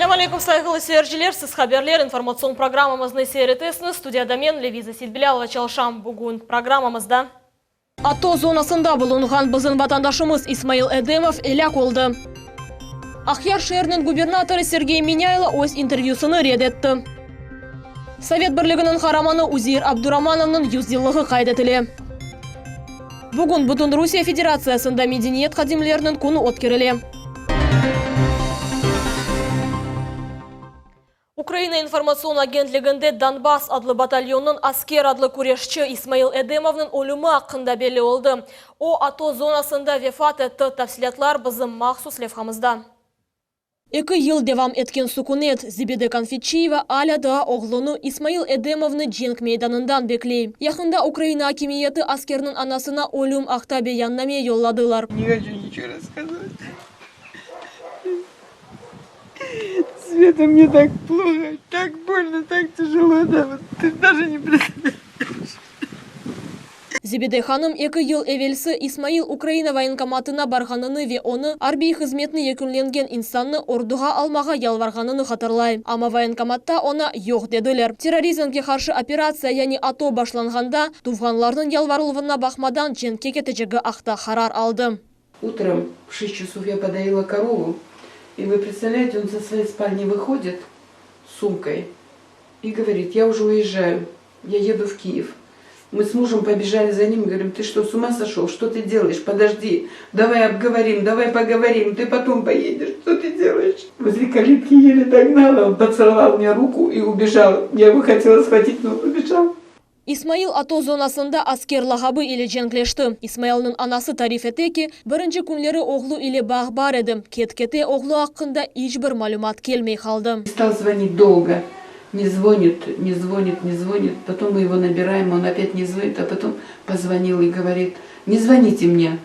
Assalamu alaikum, saygılı seyirciler. Siz haberler informasyon programımızın seyretesiniz. Studiyada men Leviza Silbilялова Çalşam. Bugün programımızda Ato zonasında bulungan bizim vatandaşımız İsmail Edemov elak oldu. Akhyar şehrinin gubernatörü Sergey Minyailo öz intervyusunu reddetti. Sovet Birliği'nin kahramanı Uzeyir Abdurrahmanov'un 100 yıllığı kaydetildi. Bugün bütün Rusya Federasyası'nda medeniyet kadimlerinin kunu ötkürülü. Ukrayna informasyon agentliginde Donbass adlı batalyonun asker adlı kureşçi İsmail Edemov'un ölümü hakkında belli oldu. O Ato zonasında vefat etti. Tafsilatlar bizim mahsus levhamızda. 2 yıl devam etken sükunet Zibide Konfetchiyeva hala da oğlunu İsmail Edemov'unu cenk meydanından bekleyip. Yakında Ukrayna hakimiyeti askerinin anasına ölüm akta beyanname yolladılar. Не хочу ничего рассказывать. Света, мне так плохо, так больно, так тяжело, да, вот ты даже не представляешь. Zibide Hanım 2 yıl evvelsi İsmail Ukrayna военкоматына barganını ve onu arbiy hizmetini yekünlengen insanını orduğa almağa yalvarganını hatırlayım. Ama военкоматта ona yok dediler. Terrorizmге karşı operasiya yani Ato başlanganda tuvganlarının yalvarılığına bakmadan cenkке keteceği akta karar aldı. Утром в 6 часов я подоила корову, и вы представляете, он со своей спальни выходит с сумкой и говорит: я уже уезжаю, я еду в Киев. Мы с мужем побежали за ним и говорим: ты что, с ума сошел? Что ты делаешь? Подожди, давай обговорим, давай поговорим, ты потом поедешь, что ты делаешь? Возле калитки еле догнала, он поцеловал мне руку и убежал. Я его хотела схватить, но он убежал. İsmail Ato zonasında asker lahabı ile cenkleşti. İsmail'nin anası tarif etti ki, birinci günleri oğlu ile bağ bar edim. Ketkete oğlu hakkında hiçbir malumat gelmey kaldı. Стал звонить долго. Не звонит, не звонит, не звонит. Потом мы его набираем, он опять не звонит, а потом позвонил и говорит: не звоните мне,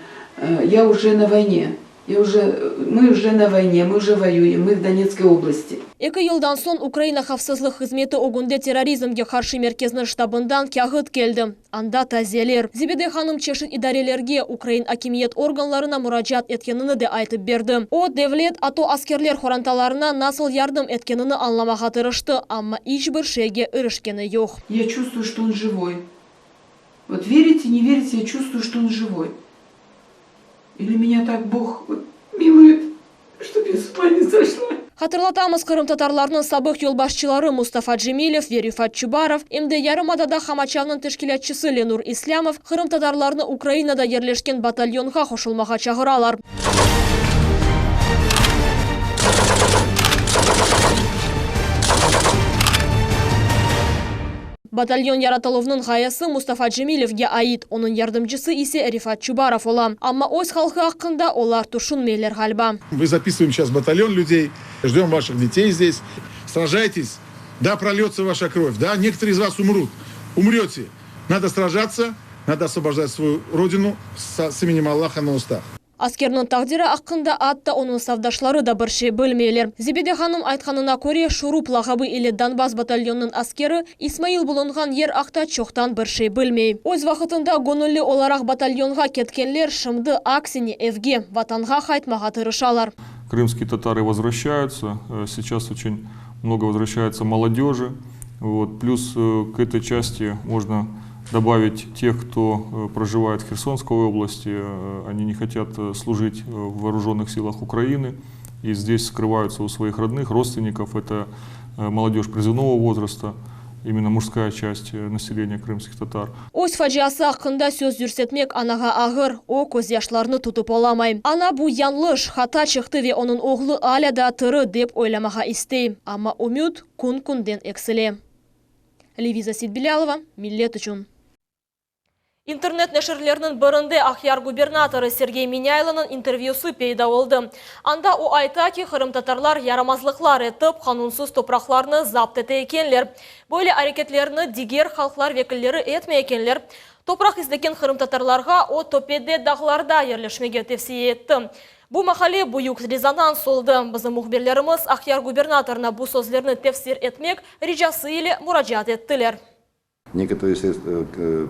я уже на войне. Мы уже на войне, мы уже воюем, мы в Донецкой области. 2 yıldan son Ukrayna Xavfsızlık Hizmeti o günde terrorizmге karşı merkezinin ştabından kağıt geldi. Anda taziyeler. Zibide Hanım çeşit idarelerge Ukrayna hakimiyet organlarına müracaat etkenini de aytıp berdi. O devlet Ato askerler xorantalarına nasıl yardım etkenini anlamağa tırıştı ama hiçbir şeyge erişkeni yok. Я чувствую, что он живой. Вот верите, не верите, я чувствую, что он живой. Или меня так Бог милует, чтобы я с ума не сошла. Hatırlatamız, Kırım Tatarlarının sabık yolbaşçıları Mustafa Cemilov ve Rifat Çubarov, hem de Yarımada'da Xamachav'nın teşkilatçısı Lenur İslamov, Kırım Tatarlarını Ukrayna'da yerleşken batalyonga koşulmağa çağıralar. Batalyon yaratılığının gayesi Mustafa Cemilov'ga ait, onun yardımcısı ise Rifat Çubarov ola. Ama öz halkı hakkında onlar düşünmeyler galiba. Мы записываем сейчас батальон людей, ждем ваших детей здесь. Сражайтесь, да, прольется ваша кровь, да, некоторые из вас умрут. Умрете. Надо сражаться, надо освобождать свою родину с именем Аллаха на устах. Askerinin takdiri hakkında hatta onun savdaşları da bir şey bilmeyler. Zibide Hanım aytkanına göre Şurup lağabı ile Donbass batalyonunun askeri İsmail bulungan yer akta çoktan bir şey bilmey. Öz vakitinde gönüllü olarak batalyonga ketkenler şimdi aksini evge, vatanга kaytmağa tırışalar. Крымские татары возвращаются, сейчас очень много возвращается молодежи. Вот. Плюс к этой части можно добавить тех, кто проживает в Херсонской области. Они не хотят служить в вооруженных силах Украины и здесь скрываются у своих родных, родственников. Это молодежь призывного возраста, именно мужская часть населения крымских татар. Öz faciası hakkında söz yürsetmek anaga ağır, o göz yaşlarını tutup olamayım. Ana bu yanlış, hata çıktı ve onun oğlu hala da tırı dep oylamağa isteyim. Ama umut kun-kunden eksile. Leviza Silbilялова, Millet üçün. İnternet neşirlerinin birinde Akhyar gubernatörü Sergey Minyaylonun intervyusu peyda oldu. Anda o ayta ki Kırım Tatarlar yaramazlıklar etip kanunsuz topraklarını zapt etenler. Böyle hareketlerini diğer halklar vekilleri etmeyenler. Toprak izleken Kırım Tatarlarga o topede dağlarda yerleşmeye tavsiye etti. Bu mahalle büyük rezonans oldu. Bizim muhbirlerimiz Akhyar gubernatörüne bu sözlerini tefsir etmek ricası ile müracaat ettiler. Некоторые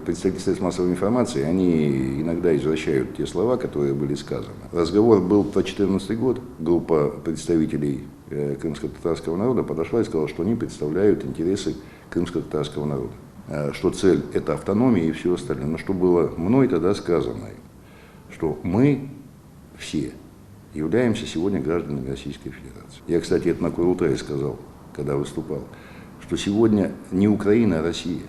представители средств массовой информации, они иногда извращают те слова, которые были сказаны. Разговор был про 2014 год. Группа представителей крымско-татарского народа подошла и сказала, что они представляют интересы крымско-татарского народа. Что цель – это автономия и все остальное. Но что было мной тогда сказано, что мы все являемся сегодня гражданами Российской Федерации. Я, кстати, это на Курултае сказал, когда выступал, что сегодня не Украина, а Россия.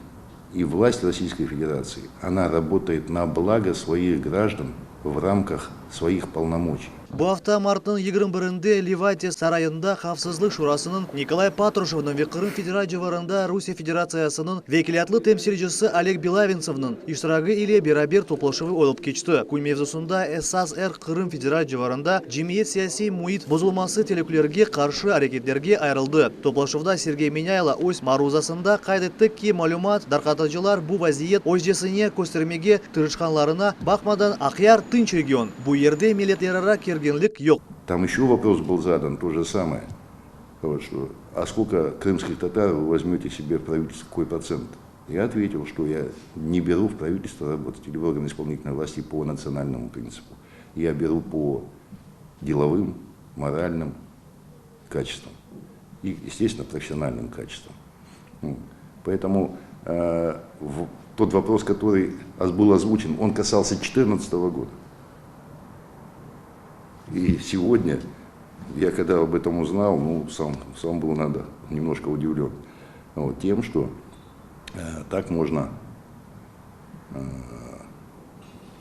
И власть Российской Федерации, она работает на благо своих граждан в рамках своих полномочий. Bu hafta martның 21-нде Ливадия сарайында Хавсызлык шурасының Николай Патрушевның ве Кырым Федерациясында Русия Федерациясының векилатлы темсилчisi Олег Белавинцевның иштирагы иле берабер топлашуы олып кечти. Күн мевзусунда СССР Кырым Федерациясында җимгыять сиясий муит бозулмасы телекүләргә каршы әрекетләргә айрылды. Топлашуда Сергей Миняйло өз марузасында кайд итте ки, мәгълүмат таркатучылар бу вазият өҗдесенә күстәрмәгә тырышканларына бакмадан ахяр тынч регион. Бу yerде милләтләрара yok. Там еще вопрос был задан, то же самое. Вот, что, а сколько крымских татар вы возьмете себе в правительство, какой процент? Я ответил, что я не беру в правительство работать или в органы исполнительной власти по национальному принципу. Я беру по деловым, моральным качествам и, естественно, профессиональным качествам. Поэтому тот вопрос, который был озвучен, он касался 2014 года. И сегодня, я когда об этом узнал, сам был немножко удивлен тем, что так можно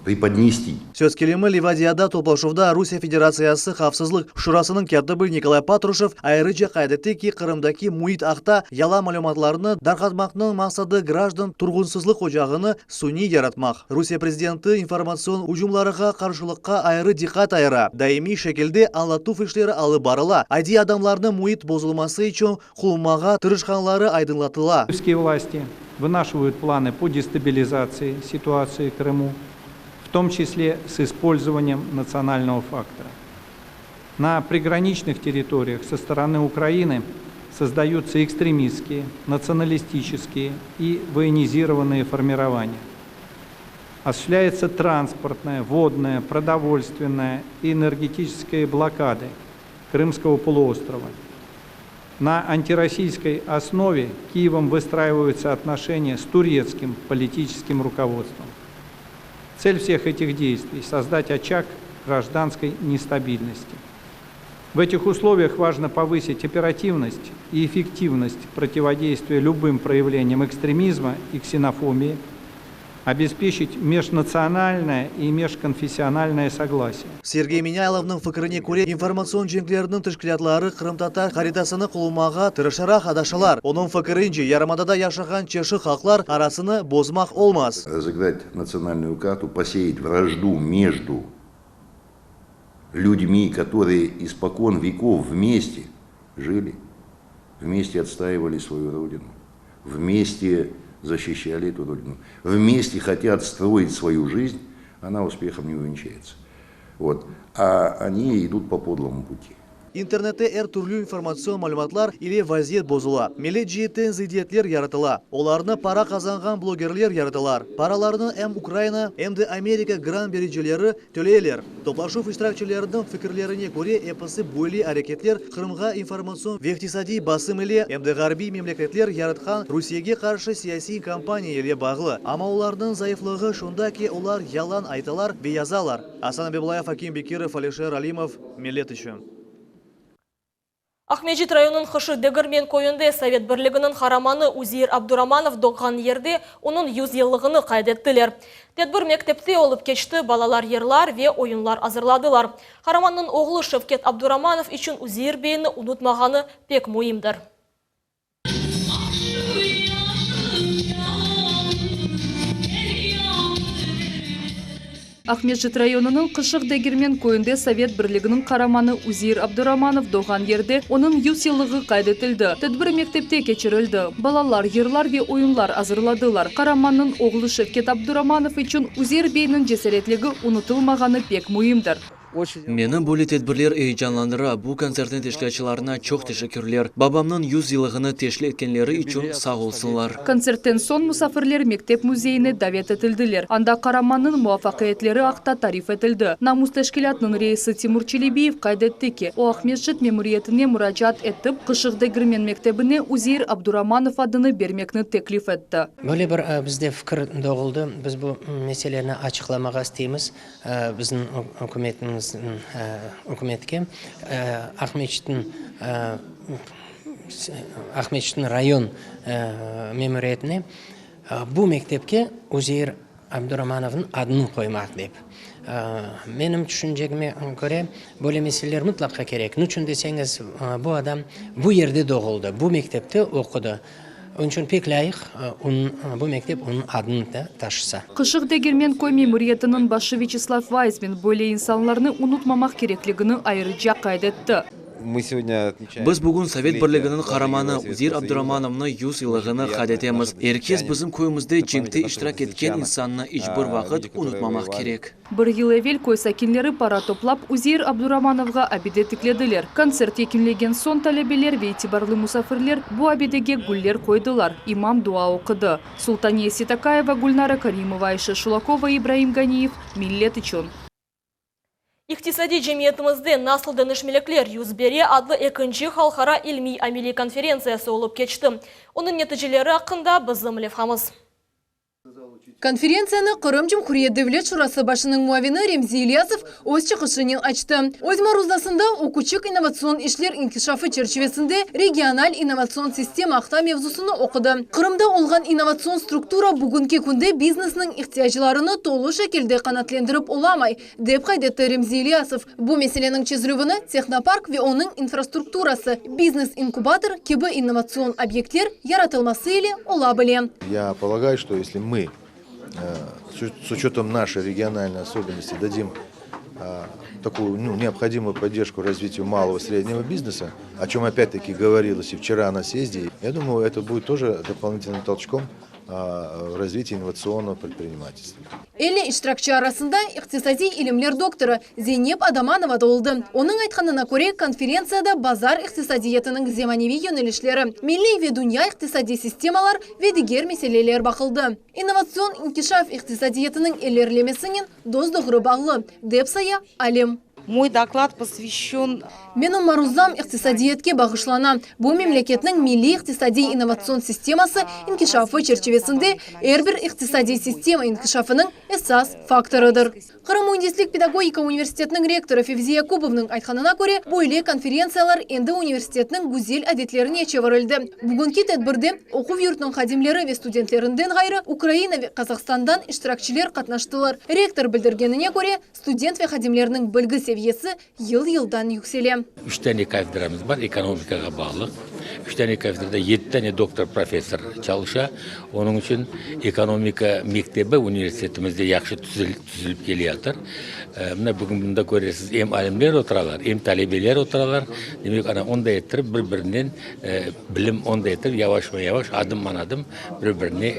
преподнести. Сөз келемі Ливадияда топлашуда Русия Федерациясы Хавсызлык шурасының кертібі Николай Патрушев айрыжа кайдетті ки Кырымдаки муит ақта яла малюматларыны дарқатмақның мақсады граждан тургунсызлык очағыны суни яратмақ. Русия президенті информацион ұжумларыға қаршылыққа айры диқат айыра. Даими шекелде аңлату иштері алып барыла. Айди адамларны муит бозылмасы үшін құлмаға тырышқанлары айдынлатыла. Кырымские власти вынашивают планы по дестабилизации ситуации в Крыму, в том числе с использованием национального фактора. На приграничных территориях со стороны Украины создаются экстремистские, националистические и военизированные формирования. Осуществляется транспортная, водная, продовольственная и энергетическая блокады Крымского полуострова. На антироссийской основе Киевом выстраиваются отношения с турецким политическим руководством. Цель всех этих действий – создать очаг гражданской нестабильности. В этих условиях важно повысить оперативность и эффективность противодействия любым проявлениям экстремизма и ксенофобии, обеспечить межнациональное и межконфессиональное согласие. Сергей Миняйловның фикріне көре информацион жеңклерінің тышкілятлары Кырым-татар харитасыны құлымаға тырышарақ адашалар. Оның фикрінше Ярмадада яшаған чеші халқлар арасыны бозмақ олмаз. Разыграть национальную карту, посеять вражду между людьми, которые испокон веков вместе жили, вместе отстаивали свою родину, вместе защищали эту родину, вместе хотят строить свою жизнь, она успехом не увенчается. А они идут по подлому пути. Интернетте әр түрлі информацион мәліматлар или вазиет бозула. Милет жиеттен зидиетлер яратыла. Оларны пара казанган блогерлер яратылар. Параларны әм Украина, әм де Америка гран бережелері төлейлер. Топлашув иштиракчыларының фикрлеріне көре эпосы бойли әрекетлер Кырымға информацион вектисади басым иле әм де гарби мемлекетлер яратқан Русияге қаршы сияси кампания иле бағлы. Ама олардың зайыфлығы шунда ки олар ялан айталар, беязалар. Асан Беблаев, Аким Бекиров, Алишер Алимов, Милет үшін. Ахмеджит районын Хышы Дегірмен койынды Совет бірлігінің хараманы Узир Абдураманов доған ерде оның 100 еллығыны қайдеттілер. Тедбір мектепте олып кечті балалар ерлар ве ойынлар азырладылар. Хараманның оғлы Шевкет Абдураманов үшін Узир бейіні ұнытмағаны пек мойымдыр. Ахмеджит районының Кышык Дегирмен койынды Совет бірлігінің қараманы Узир Абдураманов доған ерде оның 100 еллығы қайдетілді. Тедбір мектепте кечірілді. Балалар, ерлар ве ойынлар азырладылар. Қараманның оғлы Шевкет Абдураманов үшін Узир бейінің жесеретлігі ұнытылмағаны пек мойымдыр. Мені бұл тедбірлер eycanlandыра. Бұл концерттің тешкілчіларына чоқ тешекірлер. Бабамның 100 жылығыны тешлі еткенлері үшін сау олсынлар. Концерттен сон мұсафирлер мектеп музейіне давет етілділер. Анда Қараманның муафақиятлері ақта тариф етілді. Намус тешкілятның рейсі Тимур Челебиев қайдетті ки, о Ахметшіт мемориетіне мұражат етіп, Қышықды Гірмен мектебіне Узейр Абдураманов адыны бермекні теклиф етті. Böyle bir bizde fikir doğuldu. Biz bu meselelerini açıklamağa isteyimiz. Bizim hükümetke Ahmetçit'in rayon memuriyetine bu mektepke Uzeyir Abdurrahmanov'un adını koymak deyip. Benim düşünceme göre böyle meseleler mutlaka gerek. Niçin deseniz bu adam bu yerde doğuldu, bu mektepte okudu. Onun için pek layık bu mektep onun adını da taşısa. Қышық Дегермен көй мемориетінің başı Вячеслав Вайсмен böyle insanlarını unutmamak gerekligini ayrıca kaydetті. Біз бүгін Совет бірлігінің қараманы Узейр Абдурамановны 100 жылығыны қадетеміз. Еркез біздің көйімізде жеңті іштірак еткен инсанны ешбір вақыт ұнытмамақ керек. Бір ел evvel көй сәкенлері пара топлап Узейр Абдурамановға абиде тікледілер. Концерт екінлеген сон талебелер ве итибарлы мұсафирлер бұ абидеге гүллер қойдылар. Имам дуа оқыды. Султания Ситакаева, Гульнара Каримова, Айша Шулакова, Ибраим Ганиев, Миллет Ичон. Иқтисади жемиетімізде наслды нішмелеклер Юзбере адлы екінші халқара илми амили конференциясы олып кечті. Оның нәтижелері ақында біздің левхамыз. Конференцияны Қырым Жумхурия Девлет Шурасы башының муавины Ремзи Ильясов өз чықышынен açtı. Өз марузасында оқучық инновацион ишлер инкишафы черчевесінде региональ инновацион система ақта мевзусыны оқыды. Қырымда олған инновацион структура бүгінгі күнде бизнесінің ихтияжыларыны толы шекелде қанатлендіріп оламай, деп қайдетті Ремзи Ильясов. Бұл меселенің чезірівіні технопарк ве оның инфраструктурасы, бизнес-инкубатор, кебі инновацион объекттер яратылмасы или олабыле. Я полагаю, что если мы с учетом нашей региональной особенности дадим такую необходимую поддержку развитию малого и среднего бизнеса, о чем опять-таки говорилось и вчера на съезде, я думаю, это будет тоже дополнительным толчком в развитии инновационного предпринимательства. Эле иштиракчы арасында иктисади илимлер докторы Зейнеп Адаманова да oldu. Оның айтқанына көре конференцияда базар иктисадиетінің заманеви йөнелешлері, милли ве дунья иктисади системалар ве дигер меселелер бақылды. Инновацион инкишаф иктисадиетінің элерлемесінен доздығыры бағлы, деп сая Алем. Мой доклад посвящен... Менің марузам иқтисадиетке бағышлана. Бұл мемлекетнің милли иқтисади инновацион системасы инкишафы черчевесінде әрбір иқтисади система инкишафының эсас факторыдыр. Қырым Университет педагогика университетінің ректоры Февзия Кубовның айтқанына көре, бойле конференциялар енді университетінің гүзел әдетлеріне чеварылды. Бүгінгі тәдбірде оқу йұртының қадимлері ве студенттерінден ғайры Украина ве Қазақстандан иштиракчилер қатнаштылар. Ректор білдіргеніне көре, студент ве қадимлерінің білгі севiyesi yıl-yıldan yükseliyor. 3 tane kafedramız var, ekonomikaga bağlı. 3 tane kafedrada 7 tane doktor profesör çalışa. Onun için ekonomika mektebi üniversitetimizde yaxşı tüzülüp geliyorlar. Bugün bunda görüyorsunuz, hem alimler oturalar, hem talebeler oturalar. Demek ana onda ettirip birbirinden bilim onda ettirip yavaş adım birbirine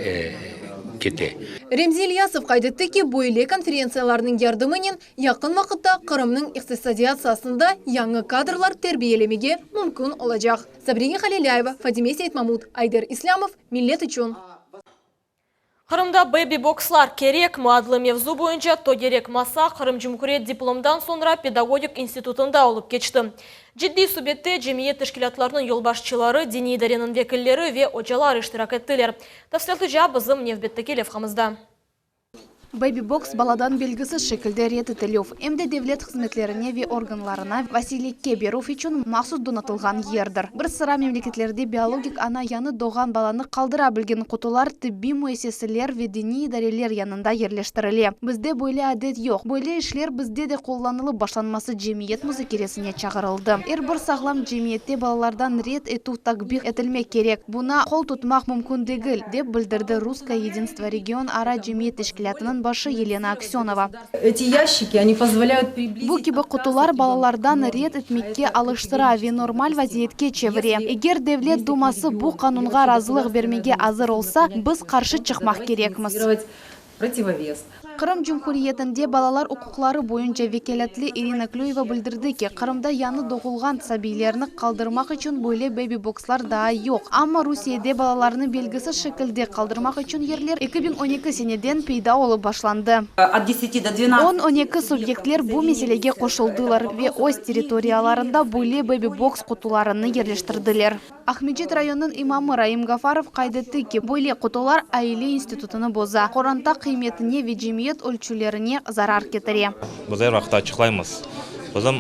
kete. Ремзи Ильясов қайдетті ки бойле конференцияларының ярдымынен яқын вақытта Қырымның иқтисадиясында яңы кадрлар тербиелемеге мүмкін олacak. Сабрине Халиляева, Фадиме Сейтмамуд, Айдер Ислямов, Миллет Ичон. Қырымда бэби-бокслар керек муадлы мевзу бойынша то керек маса Қырым Жумхурия дипломдан sonra педагогик институтында олып кечті. Жидди субъекте жемиет тешкилатларының yolbaşçылары, дини идаренің векіллері ве очалар иштирак еттілер. Тәфсилаты жабызым невбеттеки левхамызда. Бэби-бокс баладан белгісі шекілді реті тілеув. Әмді девлет қызметлеріне ве органларына Василикке беруф үшін мақсуд донатылған ердір. Бір sıra мемлекетлерде биологик ана яны доған баланы қалдыра білген құтылар тибби муэссеселер ве дини идарелер янында ерлештіріле. Бізде бойле әдет жоқ. Бойле ішлер бізде де қолланылы башланмасы жемиет музыкересіне чағырылды. Бір сағлам жемиетте балалардан рет ету такбих етілмек керек. Бұна қол тұтмақ мүмкін дегіл, деп білдірді Русское единство регион ара жемиет тешкілятының башы Елена Аксенова. Эти ящики, они позволяют приблизить... Бұл кебі құтылар балалардан рет етмекке алыштыра ве нормаль вазиетке чевіре. Егер Девлет Думасы бұл қанунға разылық бермеге азыр олса, біз қаршы чықмақ керекміз. противовес. Кырым Жумхуриетінде балалар укуклары боюнча векелетлі Ирина Клюева билдирди ки, Кырымда яны doğulgan сабийлерни калдырмак үчүн бойле бэби-бокслар да yok. Амма Русияде балаларны белгисиз шекилде калдырмак үчүн ерлер 2012 сенеден пейда болуп башланды. От 10 до 12. 10-12 субъектлер бу меселеге кошулдылар ве өз территорияларында бойле бэби-бокс кутуларыны ерлештирдилер. Ахмеджит районунун имамы Раим Гафаров кайдетти ки, бойле кутулар аиле институтуну боза. Коронта кыйметине ве жемиет өлчүлөрүнө зарар кетире. Biz her vakit açıklayımız. Bizim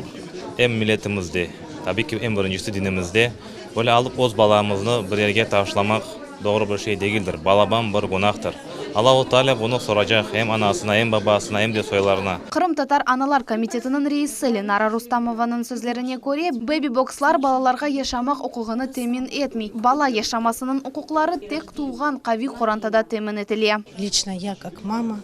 en milletimizde, tabii ki en birincisi dinimizde, böyle alıp oz balamızını bir yerge taşlamak doğru bir şey değildir. Balaban bir günahtır. Allah-u Teala bunu soracak hem anasına hem babasına hem de soylarına. Кырым татар аналар комитетинин рейиси Ленара Рустамованын сөзлерине көре, бэби-бокслар балаларга жашамак укугуну темин этмей. Бала жашамасынын укуклары тек туулган кави Корантада темин этиле. Лично я как мама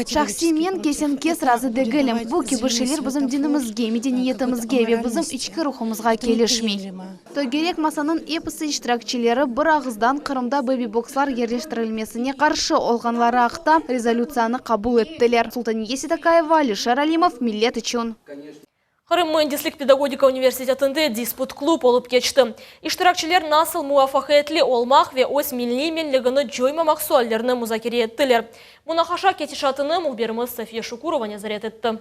Шахси мен кесен-кес разы дегелем. Бу кибишелер bizim dinimizге, медениетимизге ve bizim içki ruhumuzga келишмей. Төгерек масанын эпосы иштиракчилери bir агыздан Кырымда бэби-бокслар ерлештирилмесине каршы олганлары акта резолюцияны кабул эттилер. Султания Сидакаева, Алишер Алимов, Миллет үчүн. Кырым Мендислик педагогика университетінде диспут клуб олып кечті. Иштиракчилер насыл муафахетлі олмақ ве ос милли менлігіні жоймамақ суаллеріні музакире еттілер. Мұнахаша кетишатыны мұхберіміз София Шукурова назарет етті.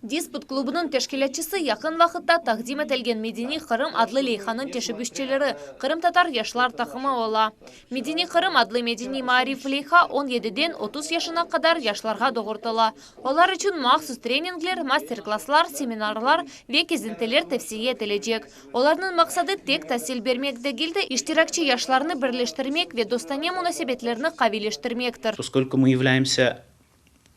Диспут клубының тешкилетчisi якын вакытта тақдим этилген Медини Кырым адлы лейханын тешибүшчелери Кырым татар яшлар тақымы ола. Медини Кырым адлы Медини Маариф лейха 17-ден 30 яшына кадар яшларга догуртула. Олар үчүн махсус тренинглер, мастер-класслар, семинарлар ве кезинтелер тевсие этилежек. Оларнын максаты тек тасил бермек дегилде иштиракчы яшларны бирлештирмек ве достане мунасебетлерни кабилештирмектир. Поскольку мы являемся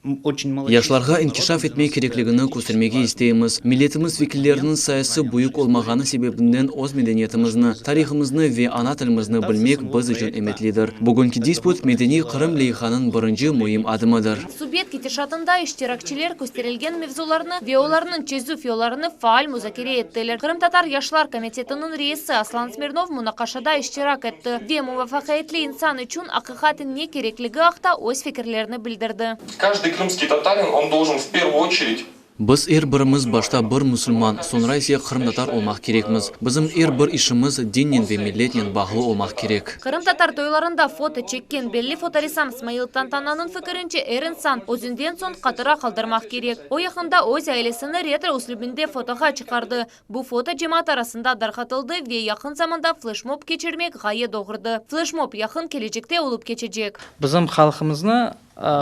Яшларга инкишаф этмей кереклигini көстермеге истеймиз. Миллетimiz векиллеринин сайысы буюк олмаганы себебинен оз медениетimizni, тарихымызны ве ана тилimizni билмек биз үчүн эметлидир. Бүгүнкү диспут Медени Кырым лейханын биринчи муhim адымыдыр. Субъект кетишатында иштиракчилер көстерилген мевзуларны ве оларнын чөзүү фиоларыны фаал музакире эттилер. Кырым татар яшлар комитетинин рейиси Аслан Смирнов мунакашада иштирак этти. Ве мувафакаэтлі инсан үчүн акыкатын не кереклиги акта өз фикирлерин билдирди. Каждый крымский татарин, он должен в первую очередь Biz birimiz başta bir musulman, sonra ise Kırım tatar olmak gerekmiz. Bizim bir işimiz dinnin ve milletin bağlı olmak gerek. Kırım tatar toylarında foto çekken belli fotoressam İsmail Tantananın fikrince insan özünden son katıra kaldırmak gerek. O yakında öz ailesini retro uslubinde fotoğa çıkardı. Bu foto cemaat arasında darhatıldı ve yakın zamanda flashmob geçirmek gaye doğurdu. Flashmob yakın gelecekte olup geçecek. Bizim halkımızı,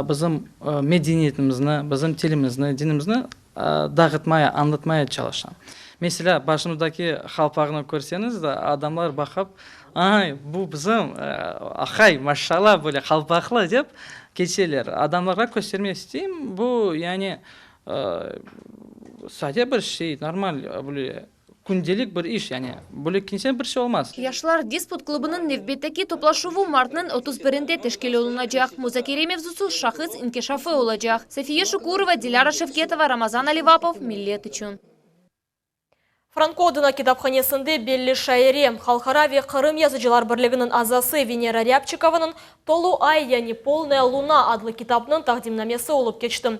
bizim medeniyetimizni, bizim tilimizni, dinimizni dağıtmaya, anlatmaya çalışan. Mesela başımızdaki halpağını görseniz de adamlar bakıp, ay bu bizim akay maşallah böyle halpaklı deyip geçerler. Adamlara göstermek isteyeyim. Bu yani sadece bir şey normal böyle gündelik bir iş yani. Böyle kimse bir şey olmaz. Yaşlar Disput klubunun nevbetteki toplaşuvu Mart'ın 31'inde teşkil olunacak. Muzakere mevzusu şahıs inkişafı olacak. Sofiya Şukurova, Dilara Şevketova, Ramazan Alivapov, Millet üçün. Franko Oduna kitapxanesinde belli şairi, Халқара ve Kırım Yazıcılar Birliğinin azası Venera Ryabchikova'nın Tolu Ay yani Polnaya Luna adlı kitabının taqdimnamesi olup geçti.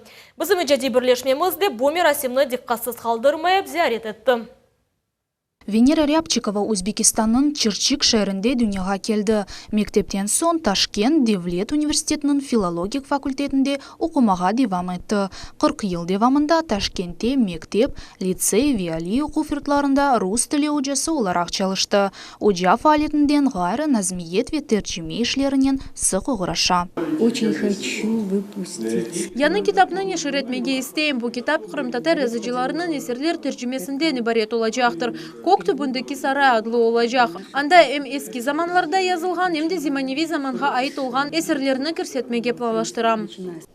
Bizim icadi birleşmemizde bu merasimni dikkatsiz kaldırmayıp ziyaret etti. Venera Ryabchikova Өзбекистанның Чырчик шәрінде дүнияға келді. Мектептен соң Ташкент Девлет университетінің филологик факультетінде оқымаға девам етті. 40 ел девамында Ташкентте мектеп, лицей, виали оқу фиртларында рус тілі ұжасы оларақ çalışты. Ұжа фаалетінден ғайры назмиет ве терчиме ішлерінен сық ұғыраша. Очень хочу выпустить. Яның китапның ешір етмеге істейм. Бұл китап Кырым татар yazıcılarının esерлер терчимесінде небарет олачақтыр. Түбіндегі сарай адлы олacak. Анда hem eski zamanlarda yazılған, hem de zimanivi zamanға ait olған esерlerini көрсетмеге плалаштырам.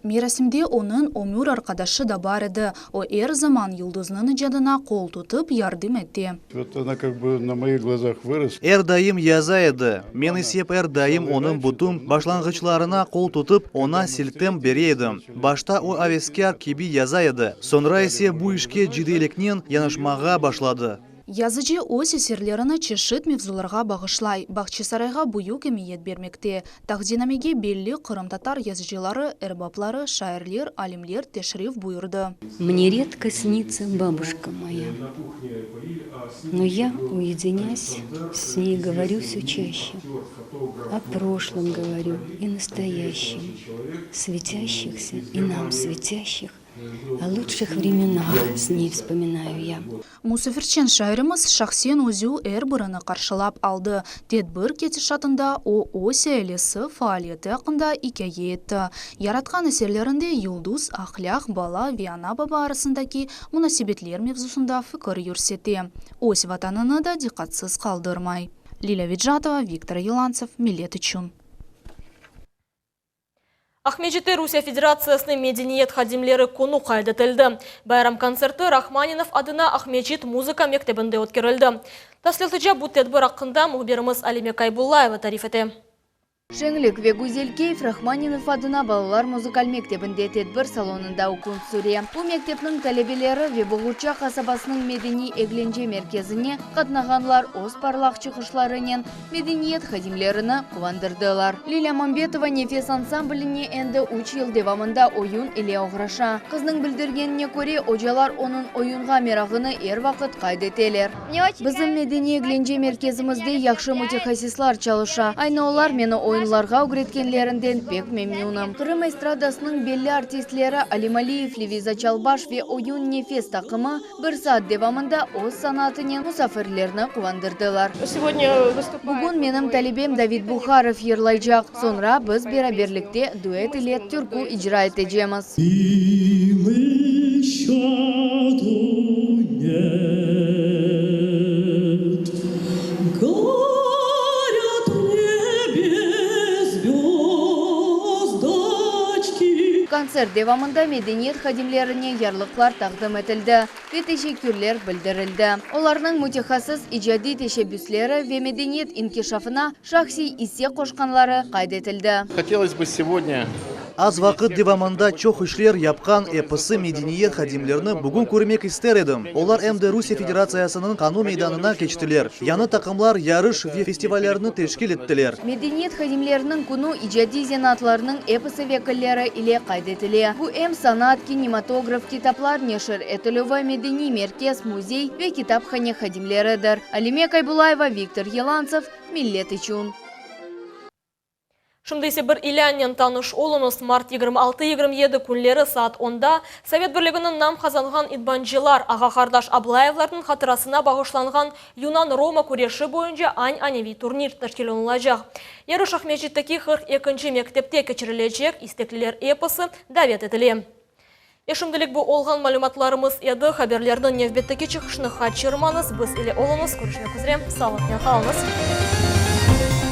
Мерасимде onun ömür arkadaşı da бар еді. O zaman yıldızının ijadına qol tutup yardım etti. Вот она как бы на моих глазах выросла. Эрдайым яза еді. Мен есеп эрдайым оның бұтым башланғычларына қол тұтып, ona сілтем бере едім. Башта о авескер кеби яза еді. Sonra ise bu işке жиделікнен янышмаға башлады. Язычы ось эсерлеріні чешіт мевзуларға бағышлай, бақчысарайға бұю кемиет бермекте. Тақдинамеге белли қырым татар язычылары, эрбаплары, шайырлер, алимлер тешриф бұйырды. Мне редко снится бабушка моя, но я, уединясь, с ней говорю все чаще. О прошлом говорю и настоящем, светящихся и нам светящих. О лучших временах с ней вспоминаю я. Мусафирчен шайрымыз шахсен өзу әрбіріні қаршылап алды. Тедбір кеті шатында о ося әлесі фаалиеті ақында икәе етті. Яратқан әсерлерінде юлдус, ақлях, бала, виана баба арасындаки мұнасибетлер мевзусында фікір юрсете. Ось ватаныны да диқатсыз қалдырмай. Лиля Виджатова, Виктор Еланцев, Милет Ичун. Ахмеджеті Русия Федерациясының медениет хадимлері күні қайдатылды. Байрам концерті Рахманинов адына Ахмеджет музыка мектебінде өткерілді. Таслилтыжа бұл тедбір ақында мұхберіміз Алиме Кайбуллаева тариф еті. Шеңлік ве Гузелькеев Рахманинов адына балалар музыкаль мектебінде тедбір салонында оқуын сүре. Бұл мектептің тәлебелері ве Бұғуча қасабасының медени egленже мерkezіне қатнағанлар оз парлақ чықышларынан медениет хадимлеріні қуандырдылар. Лиля Мамбетова Нефес ансамбліне әнді 3 ел девамында ойын иле оғыраша. Қызның білдіргеніне көре ожалар оның ойынға мерағыны ер вақыт қайдетелер. Біздің медени egленже мерkezімізде яқшы мутехасислар чалыша. Айны олар мені ойынларға үгреткенлерінден пек мемнуным. Қырым эстрадасының белі артистлері Алималиев, Левиза Чалбаш ве ойын Нефес тақымы бір саат девамында оз санатының мұсафирлеріні қуандырдылар. Бүгін менің тәлебем Давид Бухаров ерлайжақ. Sonra біз бераберлікте дуэт иле түрку ижра етежеміз. Концерт девамында медениет хадимлеріне ярлықлар тақдым етілді. Ве тешекүрлер білдірілді. Оларның мутехасыз ижади тешебюслері ве медениет инкишафына шахси исе қошқанлары қайдетілді. Хотелось бы сегодня Аз вақыт девамында чоқ ішлер япқан эпысы медениет хадимлеріні бүгін көрмек істер едім. Олар МД Русия Федерациясының қану мейданына кечтілер. Яны тақымлар ярыш ве фестивалярны тешкил еттілер. Медениет хадимлерінің күні ижади зенатларының эпысы векілері иле қайдетіле. Бұл санат, кинематограф, китаплар нешір етіліва медени меркез, музей ве китапхане хадимлерідір. Алиме Кайбулаева, Виктор Еланцев, Милет Ичун. Шымдайсы бір илянен таныш олыныз март 26-27 күнлері саат 10-да Совет бірлігінің нам қазанған идбанжылар Аға Қардаш Аблаевлардың қатырасына бағышланған Юнан-Рома көреші бойынша ань-аневи турнир тәшкеленілажақ. Еру Шахмеджеттікі 42-ші мектепте кечірілежек истеклілер эпосы дәвет етіле. Ешімділік бұл олған малюматларымыз еді хаберлердің невбеттікі чықшыны хатшырманыз біз иле олыныз көрішіне күзірем. Салатмен қалыңыз.